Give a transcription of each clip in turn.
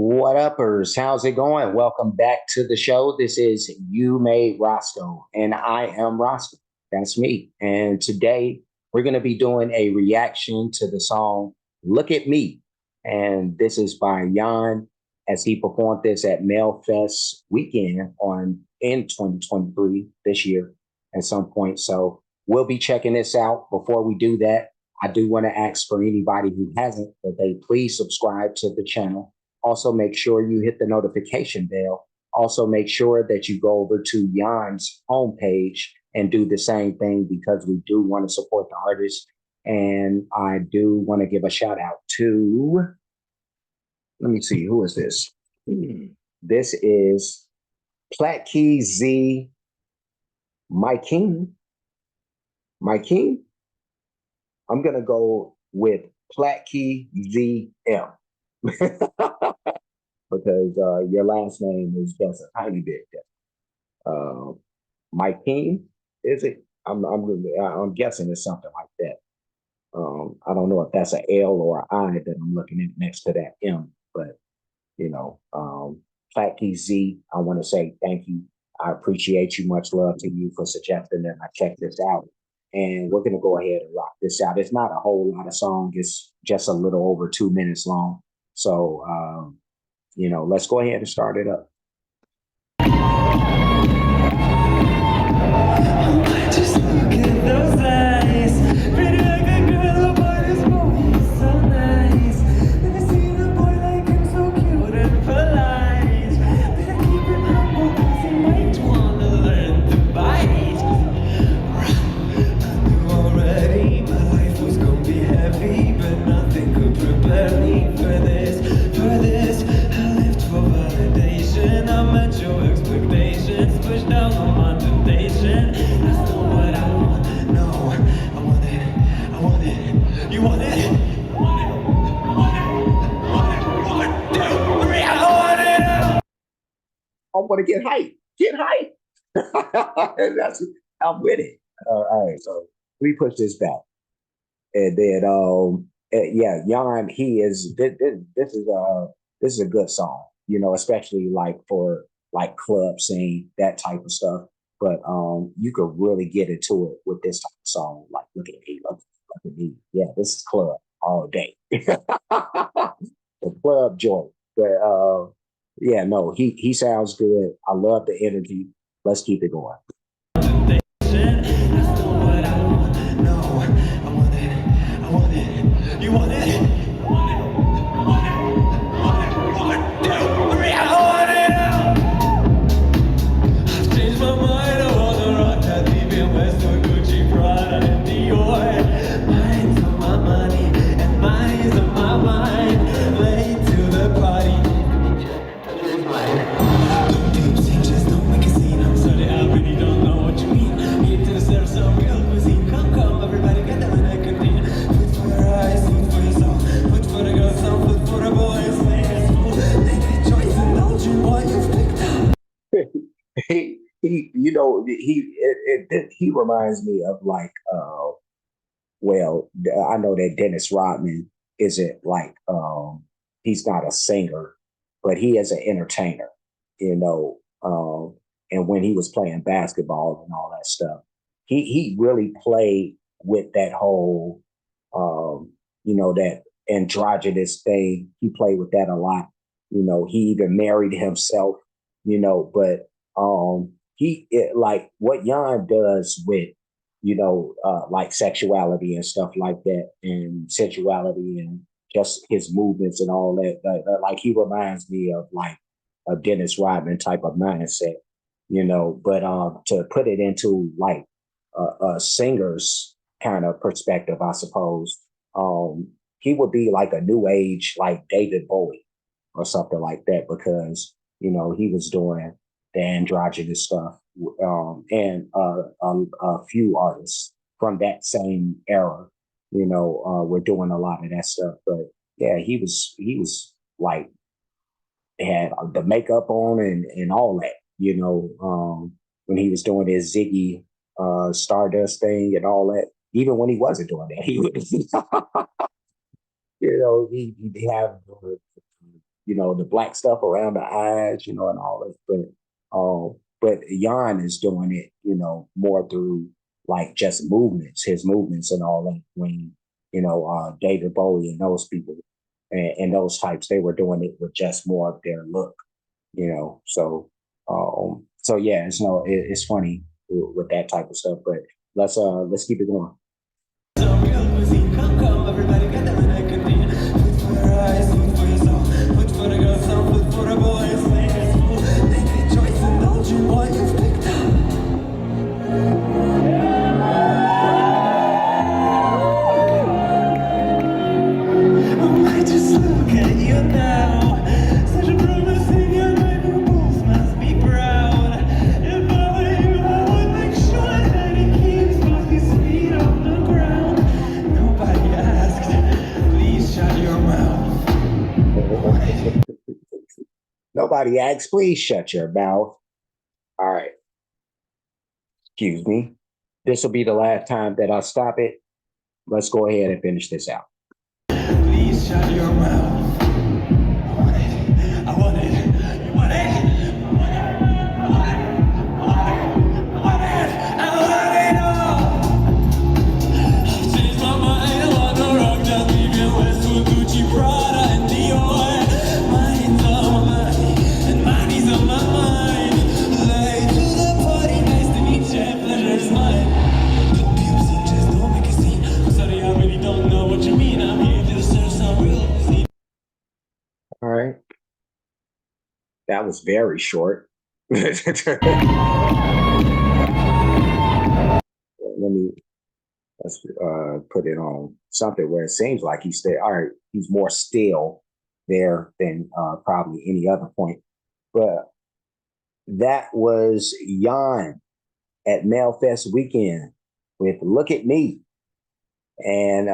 What uppers? How's it going? Welcome back to the show. This is You Made Roscoe, and I am Roscoe. That's me. And today we're going to be doing a reaction to the song Look at Me. And this is by Jann as he performed this at Melfest Weekend on in 2023 this year at some point. So we'll be checking this out. Before we do that, I do want to ask for anybody who hasn't that they please subscribe to the channel. Also, make sure you hit the notification bell. Also, make sure that you go over to Jann's homepage and do the same thing because we do want to support the artist. And I do want to give a shout out to, let me see, who is this? This is Platke Z, My King. My King? I'm going to go with Platke ZM. Because your last name is just a tiny bit different. My King, is it? I'm guessing it's something like that. I don't know if that's an L or an I that I'm looking at next to that M, but Platke Z, I want to say thank you. I appreciate you. Much love to you for suggesting that I check this out. And we're gonna go ahead and rock this out. It's not a whole lot of song. It's just a little over 2 minutes long. So let's go ahead and start it up. Just look at those eyes. Pretty like a girl, boy, this boy is so nice. Never seen a boy like him so cute and polite. Better keep him humble, cause he might wanna learn to bite. I knew already my life was gonna be heavy, but nothing could prepare me for this. I lived for validation. I met your expectations, pushed down on my temptation. That's not what I want. No, I want it. You want it? One, two, three. I want it. I want to get hype. Get hype. I'm with it. All right, so we push this back, and then yeah, Jann, he is. This is a good song, especially like for like club scene, that type of stuff. But you could really get into it with this type of song. Like, look at me, look at me. Yeah, this is club all day. The club joint. But yeah, no, he sounds good. I love the energy. Let's keep it going. That's not what I want. No, I want it. You want it? He reminds me of like well, I know that Dennis Rodman isn't like he's not a singer, but he is an entertainer, you know. And when he was playing basketball and all that stuff, he really played with that whole that androgynous thing. He played with that a lot. He even married himself, but like what Jann does with like sexuality and stuff like that, and sensuality and just his movements and all that. Like he reminds me of like a Dennis Rodman type of mindset, But to put it into like a singer's kind of perspective, I suppose, he would be like a new age, like David Bowie or something like that, because he was doing the androgynous stuff, and a few artists from that same era, were doing a lot of that stuff. But yeah, he was like had the makeup on and all that, when he was doing his Ziggy Stardust thing and all that. Even when he wasn't doing that, he would, he have the black stuff around the eyes, and all that. But Jan is doing it, more through like just movements, his movements and all that. When David Bowie and those people and those types, they were doing it with just more of their look, So yeah, it's funny with that type of stuff. But let's keep it going. Some real cuisine, come, everybody gather in a convene. Food for your eyes, food for your soul, food for the girls, some food for the boys. Stay in school, make a choice and don't you what you've picked up. I might just look at you now. Such a promising young man who both must be proud. If I were you, I would make sure that he keeps both his feet on the ground. Nobody asked, please shut your mouth. Nobody asked, please shut your mouth. All right. Excuse me. This will be the last time that I stop it. Let's go ahead and finish this out. Please shut your mouth. I want it. I want it. You want it? I want it. I want it. I want it. I want it all. I've changed my mind. I want no wrong. Just leaving Westwood, Gucci, Prada, and Dior. Mine's on my mind, and money's on my mind. Late to the party, nice to meet you. Pleasure's mine. Put pubes in, just don't make a scene. I'm sorry, I really don't know what you mean. I'm here to serve some real cuisine. All right. That was very short. Let me let's put it on something where it seems like he's more still there than probably any other point. But that was Jann at Melfest Weekend with "Look at Me," and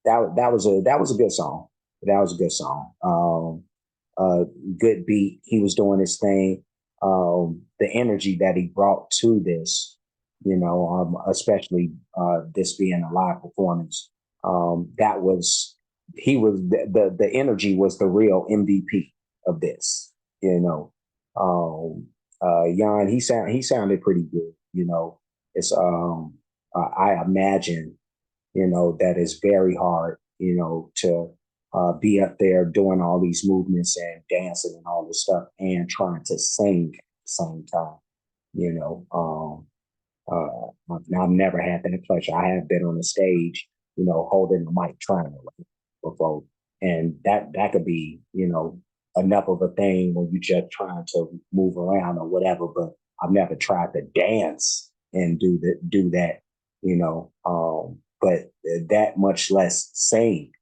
that was a good song. That was a good song. Good beat. He was doing his thing. The energy that he brought to this, especially this being a live performance, that was he was the energy was the real MVP of this. Jan, he sounded pretty good. It's I imagine that it's very hard, to be up there doing all these movements and dancing and all this stuff and trying to sing at the same time. You know, I've never had that pleasure. I have been on the stage, holding the mic trying to rap before, and that could be, enough of a thing when you're just trying to move around or whatever. But I've never tried to dance and do that, but that much less sing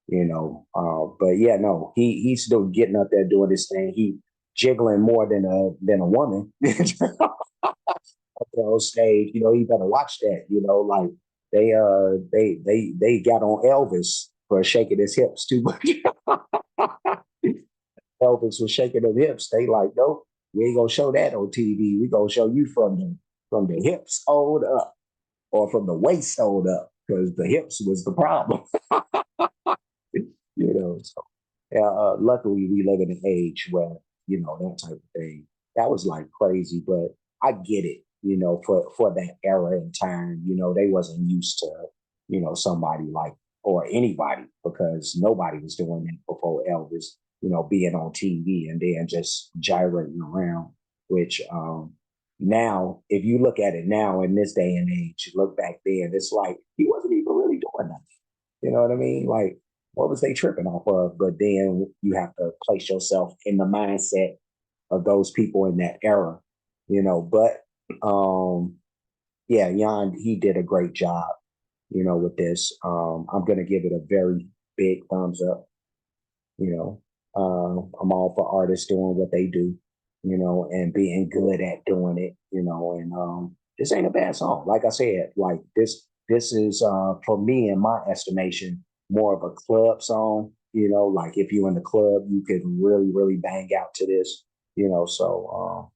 but yeah, no, he's still getting up there doing this thing. He jiggling more than a woman up there on stage. You better watch that. Like they got on Elvis for shaking his hips too much. Elvis was shaking them hips. They like, nope, we ain't gonna show that on TV. We gonna show you from the hips on up or from the waist on up because the hips was the problem. So luckily we live in an age where that type of thing that was like crazy, but I get it. For that era and time, they wasn't used to somebody like or anybody because nobody was doing that before Elvis. Being on TV and then just gyrating around. Which now, if you look at it now in this day and age, look back then, it's like he wasn't even really doing nothing. You know what I mean? Like what was they tripping off of? But then you have to place yourself in the mindset of those people in that era, But yeah, Jan, he did a great job, with this. I'm gonna give it a very big thumbs up. I'm all for artists doing what they do, and being good at doing it, and this ain't a bad song. Like I said, like this is for me in my estimation more of a club song. Like if you in the club, you could really, really bang out to this. So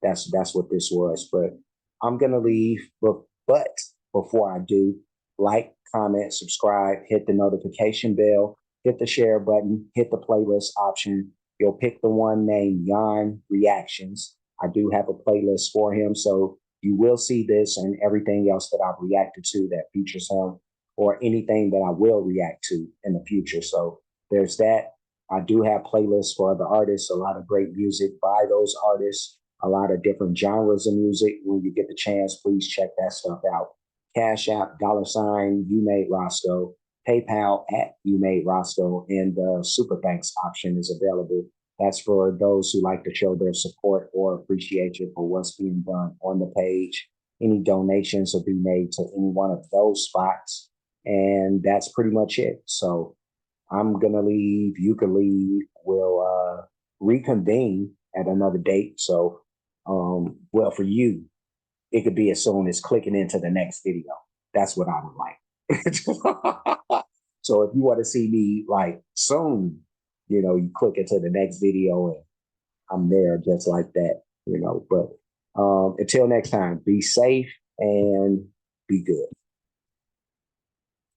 that's what this was. But I'm gonna leave, but before I do, like, comment, subscribe, hit the notification bell. hit the share button, hit the playlist option. You'll pick the one named Jann Reactions. I do have a playlist for him, so you will see this and everything else that I've reacted to that features him, or anything that I will react to in the future. So there's that. I do have playlists for other artists, a lot of great music by those artists, a lot of different genres of music. When you get the chance, please check that stuff out. Cash App, $ you made Roscoe, PayPal at you made Roscoe, and the Super Thanks option is available. That's for those who like to show their support or appreciation for what's being done on the page. Any donations will be made to any one of those spots. And that's pretty much it. So I'm gonna leave. You can leave. We'll reconvene at another date. So, well, for you, it could be as soon as clicking into the next video. That's what I would like. So if you want to see me like soon, you click into the next video and I'm there just like that. But until next time, be safe and be good.